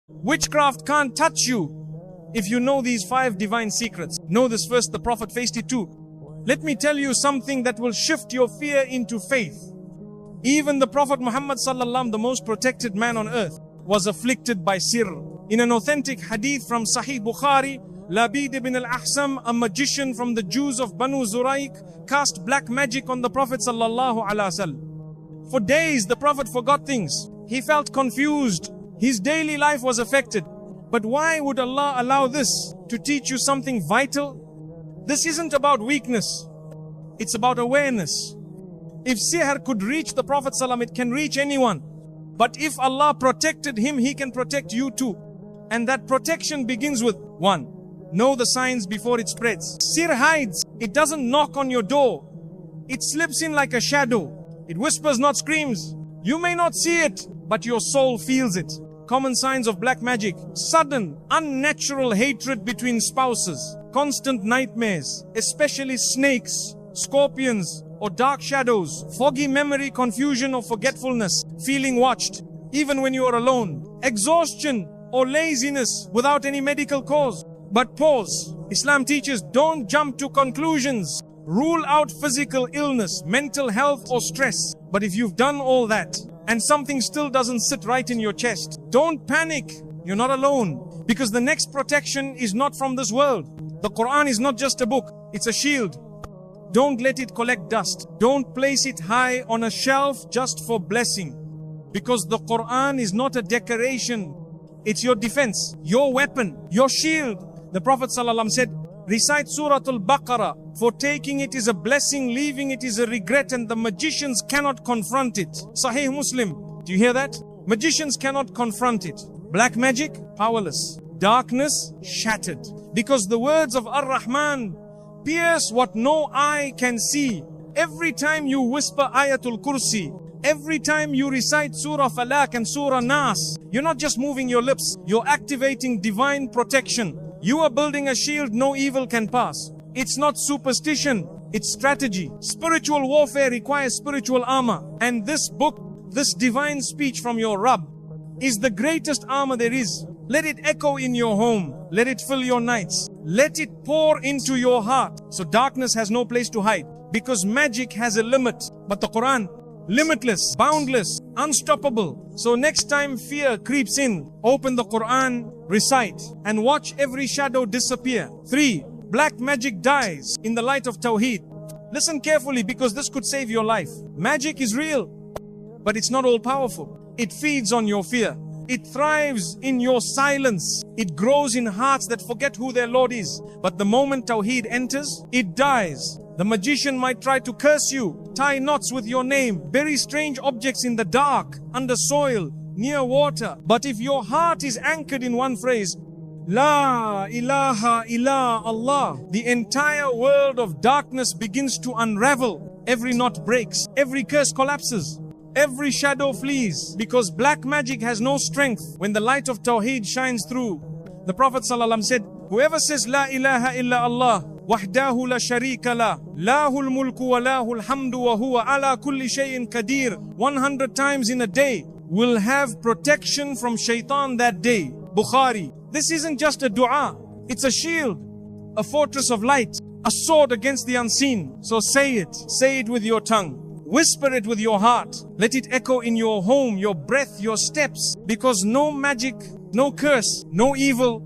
Witchcraft can't touch you if you know these 5 divine secrets. Know this first, the Prophet faced it too. Let me tell you something that will shift your fear into faith. Even the Prophet Muhammad sallallahu, the most protected man on earth, was afflicted by sihr. In an authentic hadith from Sahih Bukhari, Labid ibn al-Ahsam, a magician from the Jews of Banu Zuraiq, cast black magic on the Prophet sallallahu alaihi wasallam. For days the Prophet forgot things. He felt confused. His daily life was affected. But why would Allah allow this to teach you something vital? This isn't about weakness. It's about awareness. If sihr could reach the Prophet ﷺ, it can reach anyone. But if Allah protected him, He can protect you too. And that protection begins with 1. Know the signs before it spreads. Sihr hides. It doesn't knock on your door. It slips in like a shadow. It whispers, not screams. You may not see it, but your soul feels it. Common signs of black magic: sudden, unnatural hatred between spouses, constant nightmares, especially snakes, scorpions, or dark shadows, foggy memory, confusion or forgetfulness, feeling watched, even when you are alone, exhaustion or laziness without any medical cause. But pause. Islam teaches, don't jump to conclusions. Rule out physical illness, mental health or stress. But if you've done all that, and something still doesn't sit right in your chest, don't panic. You're not alone. Because the next protection is not from this world. The Qur'an is not just a book, it's a shield. Don't let it collect dust. Don't place it high on a shelf just for blessing. Because the Qur'an is not a decoration. It's your defense, your weapon, your shield. The Prophet ﷺ said, recite Surah Al-Baqarah, for taking it is a blessing, leaving it is a regret, and the magicians cannot confront it. Sahih Muslim. Do you hear that? Magicians cannot confront it. Black magic, powerless. Darkness, shattered. Because the words of Ar-Rahman pierce what no eye can see. Every time you whisper Ayatul Kursi, every time you recite Surah Falaq and Surah Nas, you're not just moving your lips, you're activating divine protection. You are building a shield no evil can pass. It's not superstition, it's strategy. Spiritual warfare requires spiritual armor. And this book, this divine speech from your Rabb, is the greatest armor there is. Let it echo in your home. Let it fill your nights. Let it pour into your heart. So darkness has no place to hide. Because magic has a limit. But the Quran, limitless, boundless, unstoppable. So next time fear creeps in, open the Quran, recite, and watch every shadow disappear. 3. Black magic dies in the light of Tawheed. Listen carefully, because this could save your life. Magic is real, but it's not all powerful. It feeds on your fear. It thrives in your silence. It grows in hearts that forget who their Lord is. But the moment Tawheed enters, it dies. The magician might try to curse you, tie knots with your name, bury strange objects in the dark, under soil, near water. But if your heart is anchored in one phrase, La ilaha illa Allah, the entire world of darkness begins to unravel. Every knot breaks, every curse collapses, every shadow flees, because black magic has no strength when the light of Tawheed shines through. The Prophet ﷺ said, whoever says La ilaha illa Allah, wahdahu la sharika la, lahul mulku wa lahul hamdu wa huwa ala kulli shay'in qadir, 100 times in a day, will have protection from shaitan that day. Bukhari. This isn't just a dua, it's a shield, a fortress of light, a sword against the unseen. So say it with your tongue, whisper it with your heart, let it echo in your home, your breath, your steps, because no magic, no curse, no evil